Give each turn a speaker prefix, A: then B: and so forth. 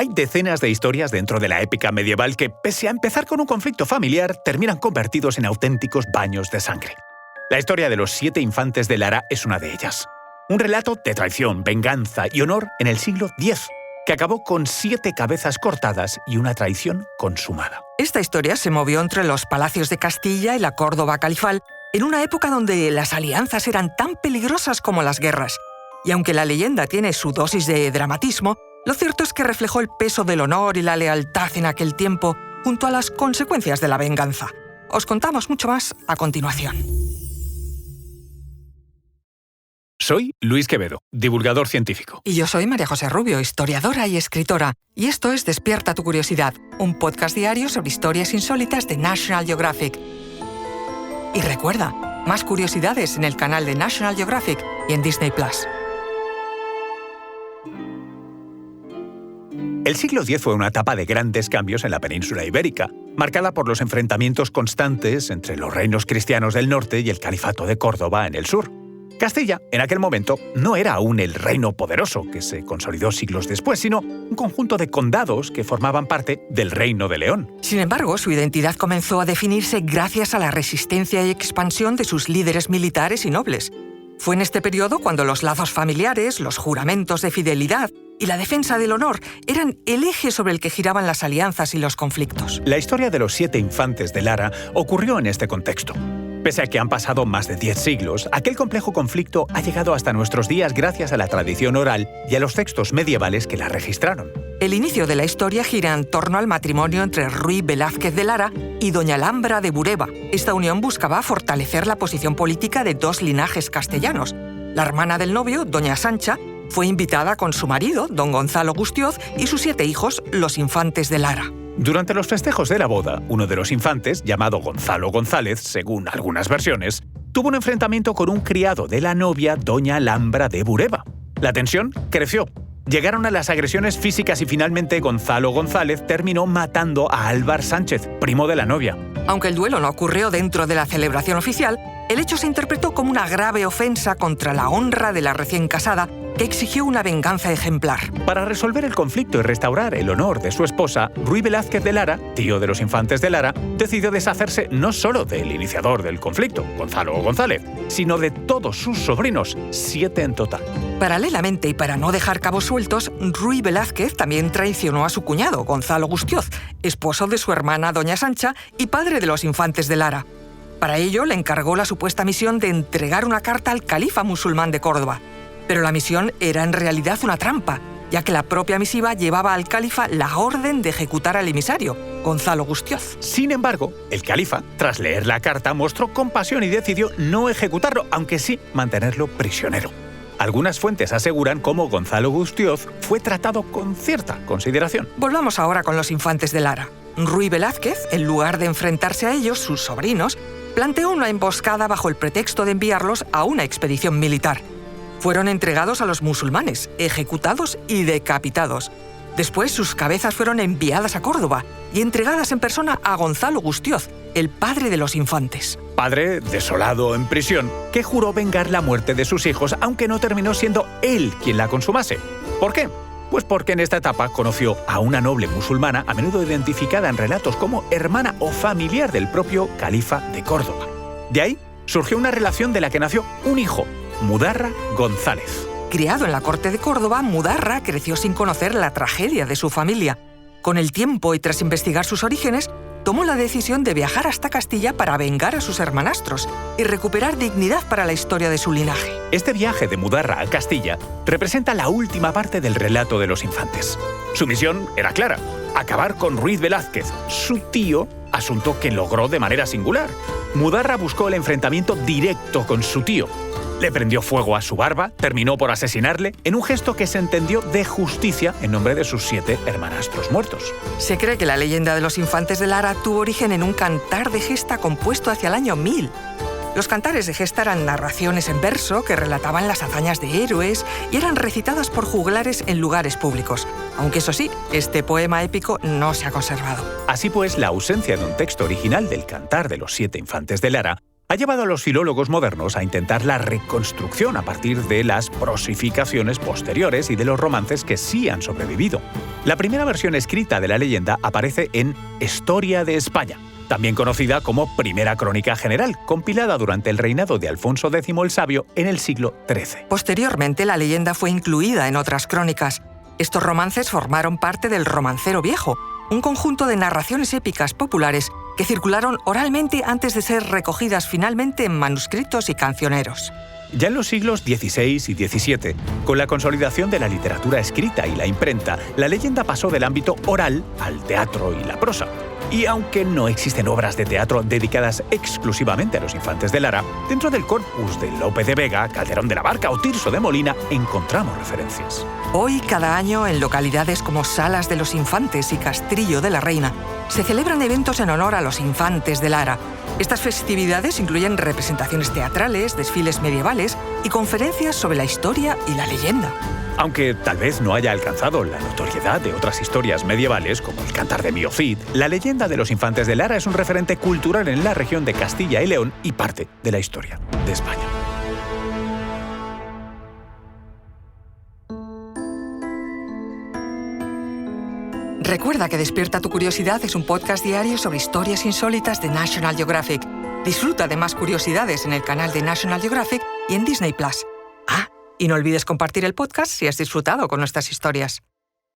A: Hay decenas de historias dentro de la épica medieval que, pese a empezar con un conflicto familiar, terminan convertidos en auténticos baños de sangre. La historia de los 7 infantes de Lara es una de ellas. Un relato de traición, venganza y honor en el siglo X, que acabó con 7 cabezas cortadas y una traición consumada.
B: Esta historia se movió entre los palacios de Castilla y la Córdoba califal en una época donde las alianzas eran tan peligrosas como las guerras. Y aunque la leyenda tiene su dosis de dramatismo, lo cierto es que reflejó el peso del honor y la lealtad en aquel tiempo junto a las consecuencias de la venganza. Os contamos mucho más a continuación.
A: Soy Luis Quevedo, divulgador científico.
B: Y yo soy María José Rubio, historiadora y escritora. Y esto es Despierta tu curiosidad, un podcast diario sobre historias insólitas de National Geographic. Y recuerda, más curiosidades en el canal de National Geographic y en Disney+.
A: El siglo X fue una etapa de grandes cambios en la península ibérica, marcada por los enfrentamientos constantes entre los reinos cristianos del norte y el califato de Córdoba en el sur. Castilla, en aquel momento, no era aún el reino poderoso que se consolidó siglos después, sino un conjunto de condados que formaban parte del Reino de León.
B: Sin embargo, su identidad comenzó a definirse gracias a la resistencia y expansión de sus líderes militares y nobles. Fue en este periodo cuando los lazos familiares, los juramentos de fidelidad y la defensa del honor eran el eje sobre el que giraban las alianzas y los conflictos.
A: La historia de los 7 infantes de Lara ocurrió en este contexto. Pese a que han pasado más de 10 siglos, aquel complejo conflicto ha llegado hasta nuestros días gracias a la tradición oral y a los textos medievales que la registraron.
B: El inicio de la historia gira en torno al matrimonio entre Ruy Velázquez de Lara y doña Alhambra de Bureba. Esta unión buscaba fortalecer la posición política de 2 linajes castellanos. La hermana del novio, doña Sancha, fue invitada con su marido, don Gonzalo Gustioz, y sus 7 hijos, los infantes de Lara.
A: Durante los festejos de la boda, uno de los infantes, llamado Gonzalo González, según algunas versiones, tuvo un enfrentamiento con un criado de la novia, doña Alhambra de Bureba. La tensión creció. Llegaron a las agresiones físicas y finalmente Gonzalo González terminó matando a Álvar Sánchez, primo de la novia.
B: Aunque el duelo no ocurrió dentro de la celebración oficial, el hecho se interpretó como una grave ofensa contra la honra de la recién casada, que exigió una venganza ejemplar.
A: Para resolver el conflicto y restaurar el honor de su esposa, Ruy Velázquez de Lara, tío de los infantes de Lara, decidió deshacerse no solo del iniciador del conflicto, Gonzalo González, sino de todos sus sobrinos, 7 en total.
B: Paralelamente y para no dejar cabos sueltos, Ruy Velázquez también traicionó a su cuñado, Gonzalo Gustioz, esposo de su hermana doña Sancha y padre de los infantes de Lara. Para ello le encargó la supuesta misión de entregar una carta al califa musulmán de Córdoba. Pero la misión era en realidad una trampa, ya que la propia misiva llevaba al califa la orden de ejecutar al emisario, Gonzalo Gustioz.
A: Sin embargo, el califa, tras leer la carta, mostró compasión y decidió no ejecutarlo, aunque sí mantenerlo prisionero. Algunas fuentes aseguran cómo Gonzalo Gustioz fue tratado con cierta consideración.
B: Volvamos ahora con los infantes de Lara. Ruy Velázquez, en lugar de enfrentarse a ellos, sus sobrinos, planteó una emboscada bajo el pretexto de enviarlos a una expedición militar. Fueron entregados a los musulmanes, ejecutados y decapitados. Después sus cabezas fueron enviadas a Córdoba y entregadas en persona a Gonzalo Gustioz, el padre de los infantes.
A: Padre desolado en prisión, que juró vengar la muerte de sus hijos, aunque no terminó siendo él quien la consumase. ¿Por qué? Pues porque en esta etapa conoció a una noble musulmana, a menudo identificada en relatos como hermana o familiar del propio califa de Córdoba. De ahí surgió una relación de la que nació un hijo, Mudarra González.
B: Criado en la corte de Córdoba, Mudarra creció sin conocer la tragedia de su familia. Con el tiempo y tras investigar sus orígenes, tomó la decisión de viajar hasta Castilla para vengar a sus hermanastros y recuperar dignidad para la historia de su linaje.
A: Este viaje de Mudarra a Castilla representa la última parte del relato de los infantes. Su misión era clara: acabar con Ruy Velázquez, su tío, asunto que logró de manera singular. Mudarra buscó el enfrentamiento directo con su tío. Le prendió fuego a su barba, terminó por asesinarle, en un gesto que se entendió de justicia en nombre de sus 7 hermanastros muertos.
B: Se cree que la leyenda de los infantes de Lara tuvo origen en un cantar de gesta compuesto hacia el año 1000. Los cantares de gesta eran narraciones en verso que relataban las hazañas de héroes y eran recitadas por juglares en lugares públicos. Aunque eso sí, este poema épico no se ha conservado.
A: Así pues, la ausencia de un texto original del cantar de los 7 infantes de Lara ha llevado a los filólogos modernos a intentar la reconstrucción a partir de las prosificaciones posteriores y de los romances que sí han sobrevivido. La primera versión escrita de la leyenda aparece en Historia de España, también conocida como Primera Crónica General, compilada durante el reinado de Alfonso X el Sabio en el siglo XIII.
B: Posteriormente, la leyenda fue incluida en otras crónicas. Estos romances formaron parte del Romancero Viejo, un conjunto de narraciones épicas populares que circularon oralmente antes de ser recogidas finalmente en manuscritos y cancioneros.
A: Ya en los siglos XVI y XVII, con la consolidación de la literatura escrita y la imprenta, la leyenda pasó del ámbito oral al teatro y la prosa. Y aunque no existen obras de teatro dedicadas exclusivamente a los infantes de Lara, dentro del corpus de Lope de Vega, Calderón de la Barca o Tirso de Molina encontramos referencias.
B: Hoy, cada año, en localidades como Salas de los Infantes y Castrillo de la Reina, se celebran eventos en honor a los infantes de Lara. Estas festividades incluyen representaciones teatrales, desfiles medievales y conferencias sobre la historia y la leyenda.
A: Aunque tal vez no haya alcanzado la notoriedad de otras historias medievales, como el Cantar de Mío Cid, la leyenda de los infantes de Lara es un referente cultural en la región de Castilla y León y parte de la historia de España.
B: Recuerda que Despierta tu Curiosidad es un podcast diario sobre historias insólitas de National Geographic. Disfruta de más curiosidades en el canal de National Geographic y en Disney+. Y no olvides compartir el podcast si has disfrutado con nuestras historias.